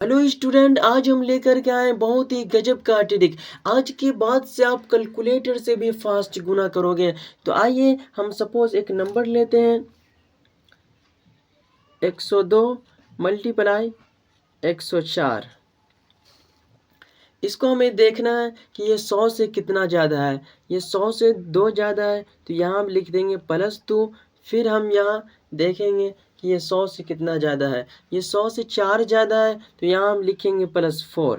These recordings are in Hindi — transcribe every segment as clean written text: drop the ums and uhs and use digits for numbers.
हेलो स्टूडेंट, आज हम लेकर के आए बहुत ही गजब का ट्रिक। आज के बाद से आप कैलकुलेटर से भी फास्ट गुना करोगे। तो आइए हम सपोज एक नंबर लेते हैं 102 मल्टीप्लाई 104। इसको हमें देखना है कि ये 100 से कितना ज़्यादा है। ये 100 से 2 ज़्यादा है तो यहाँ हम लिख देंगे +2। फिर हम यहाँ देखेंगे कि ये 100 से कितना ज़्यादा है। ये 100 से 4 ज़्यादा है तो यहाँ हम लिखेंगे +4।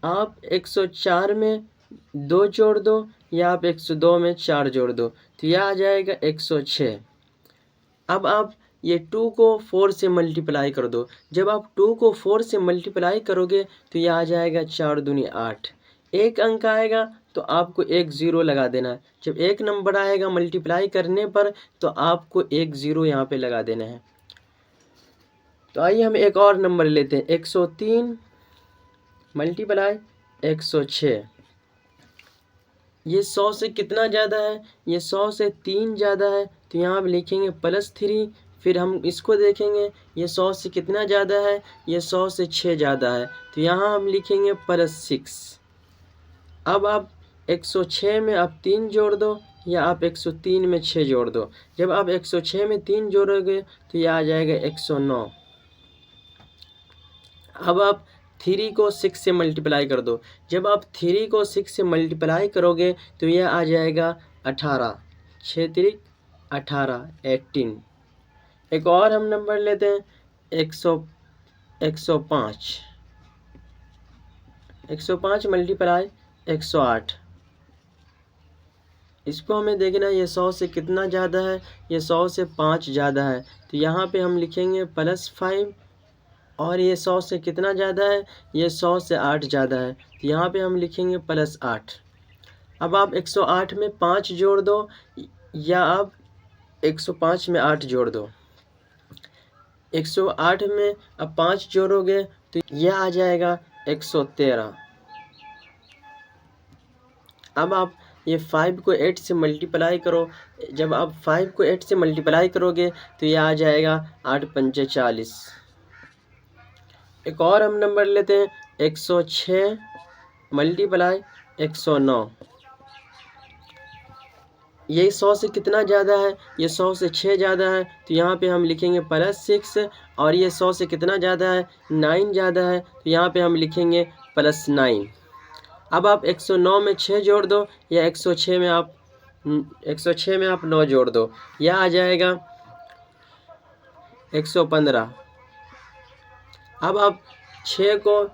आप 104 में 2 जोड़ दो या आप 102 में 4 जोड़ दो तो यह आ जाएगा 106। अब आप ये 2 को 4 से मल्टीप्लाई कर दो। जब आप 2 को 4 से मल्टीप्लाई करोगे तो यह आ जाएगा 4 दूनी 8। एक अंक आएगा तो आपको एक ज़ीरो लगा देना है। जब एक नंबर आएगा मल्टीप्लाई करने पर तो आपको एक ज़ीरो यहाँ पे लगा देना है। तो आइए हम एक और नंबर लेते हैं 103 मल्टीप्लाई 106। ये 100 से कितना ज़्यादा है? ये 100 से 3 ज़्यादा है तो यहाँ हम लिखेंगे +3। फिर हम इसको देखेंगे ये 100 से कितना ज़्यादा है? ये 100 से 6 ज़्यादा है तो यहाँ हम लिखेंगे +6। अब आप 106 में आप 3 जोड़ दो या आप 103 में 6 जोड़ दो। जब आप 106 में 3 जोड़ोगे तो यह आ जाएगा 109। अब आप 3 को 6 से मल्टीप्लाई कर दो। जब आप 3 को 6 से मल्टीप्लाई करोगे तो यह आ जाएगा 18। 6 तिरिक 18 18। एक और हम नंबर लेते हैं 105 105 मल्टीप्लाई 108। इसको हमें देखना है ये 100 से कितना ज़्यादा है। ये 100 से 5 ज़्यादा है तो यहाँ पे हम लिखेंगे +5। और ये 100 से कितना ज़्यादा है? ये 100 से 8 ज़्यादा है तो यहाँ पे हम लिखेंगे +8। अब आप 108 में 5 जोड़ दो या आप 105 में 8 जोड़ दो। 108 में अब 5 जोड़ोगे तो यह आ जाएगा 113। अब आप ये 5 को 8 से मल्टीप्लाई करो। जब आप 5 को 8 से मल्टीप्लाई करोगे तो यह आ जाएगा 8 पंजे 40। एक और हम नंबर लेते हैं 106 मल्टीप्लाई 109। ये 100 से कितना ज़्यादा है? ये 100 से 6 ज़्यादा है तो यहाँ पे हम लिखेंगे +6। और ये 100 से कितना ज़्यादा है? 9 ज़्यादा है तो यहाँ पे हम लिखेंगे +9। अब आप 109 में 6 जोड़ दो या 106 में आप 9 जोड़ दो। यह आ जाएगा 115। अब आप 6 को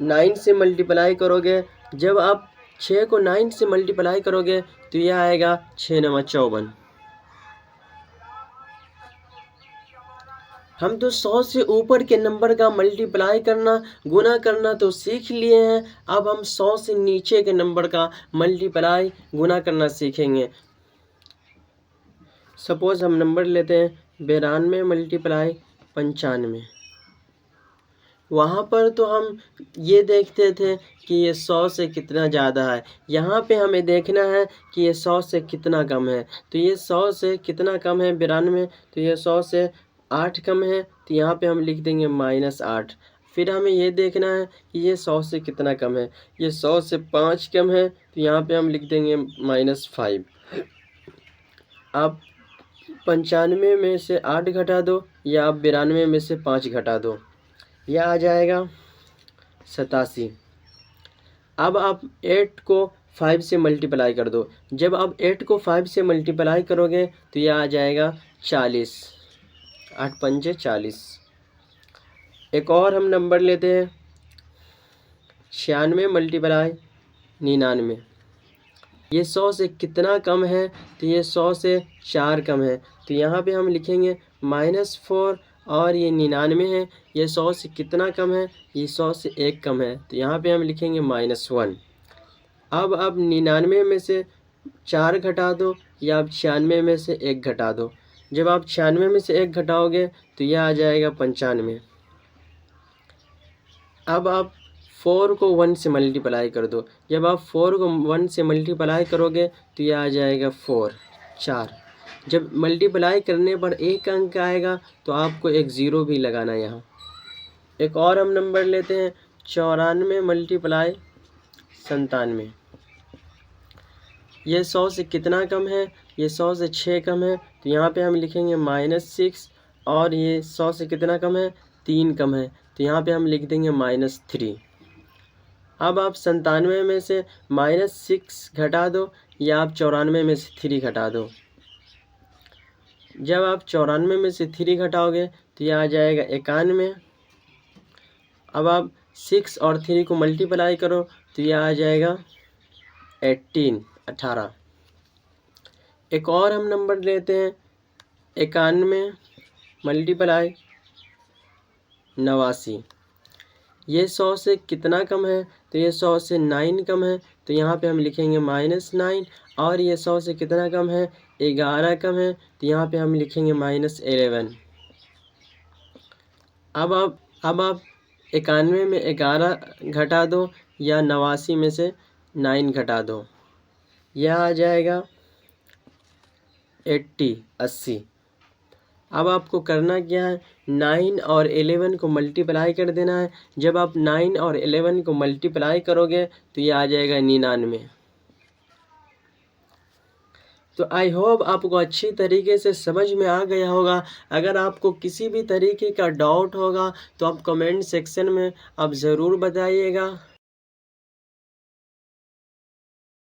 9 से मल्टीप्लाई करोगे। जब आप 6 को 9 से मल्टीप्लाई करोगे तो यह आएगा 6 9 54। हम तो 100 से ऊपर के नंबर का मल्टीप्लाई करना गुना करना तो सीख लिए हैं। अब हम 100 से नीचे के नंबर का मल्टीप्लाई गुना करना सीखेंगे। सपोज हम नंबर लेते हैं 92 मल्टीप्लाई 95। वहाँ पर तो हम ये देखते थे कि ये 100 से कितना ज़्यादा है। यहाँ पे हमें देखना है कि ये 100 से कितना कम है। तो ये 100 से कितना कम है 92, तो ये 100 से 8 कम है तो यहाँ पे हम लिख देंगे -8। फिर हमें ये देखना है कि ये 100 से कितना कम है। ये 100 से 5 कम है तो यहाँ पे हम लिख देंगे -5। आप 95 में से 8 घटा दो या आप 92 में से 5 घटा दो। यह आ जाएगा 87। अब आप 8 को 5 से मल्टीप्लाई कर दो। जब आप 8 को 5 से मल्टीप्लाई करोगे तो यह आ जाएगा 40। 8 पंजे 40। एक और हम नंबर लेते हैं 96 मल्टीप्लाई 99। ये 100 से कितना कम है? तो ये 100 से 4 कम है तो यहाँ पे हम लिखेंगे -4। और ये 99 है, ये 100 से कितना कम है? ये 100 से 1 कम है तो यहाँ पे हम लिखेंगे -1। अब आप 99 में से 4 घटा दो या आप 96 में से 1 घटा दो। जब आप 96 में से 1 घटाओगे तो यह आ जाएगा 95। अब आप 4 को 1 से मल्टीप्लाई कर दो। जब आप 4 को 1 से मल्टीप्लाई करोगे तो यह आ जाएगा 4। जब मल्टीप्लाई करने पर एक अंक आएगा तो आपको एक ज़ीरो भी लगाना है यहाँ। एक और हम नंबर लेते हैं 94 मल्टीप्लाई 97। ये 100 से कितना कम है? ये 100 से 6 कम है, तो यहाँ पे हम लिखेंगे -6। और ये 100 से कितना कम है? 3 कम है, तो यहाँ पे हम लिख देंगे -3। अब आप 97 में से -6 घटा दो या आप 94 में से 3 घटा दो। जब आप 94 में से 3 घटाओगे तो ये आ जाएगा 91। अब आप 6 और 3 को मल्टीप्लाई करो तो ये आ जाएगा 18। एक और हम नंबर लेते हैं 91 मल्टीप्लाई 89। ये 100 से कितना कम है? तो ये 100 से 9 कम है, तो यहाँ पे हम लिखेंगे -9। और ये 100 से कितना कम है? 11 कम है, तो यहाँ पे हम लिखेंगे -11। अब आप 91 में 11 घटा दो या 89 में से 9 घटा दो, यह आ जाएगा 80। अब आपको करना क्या है? 9 और 11 को मल्टीप्लाई कर देना है। जब आप 9 और 11 को मल्टीप्लाई करोगे तो ये आ जाएगा 99। तो आई होप आपको अच्छी तरीके से समझ में आ गया होगा। अगर आपको किसी भी तरीके का डाउट होगा तो आप कमेंट सेक्शन में आप ज़रूर बताइएगा।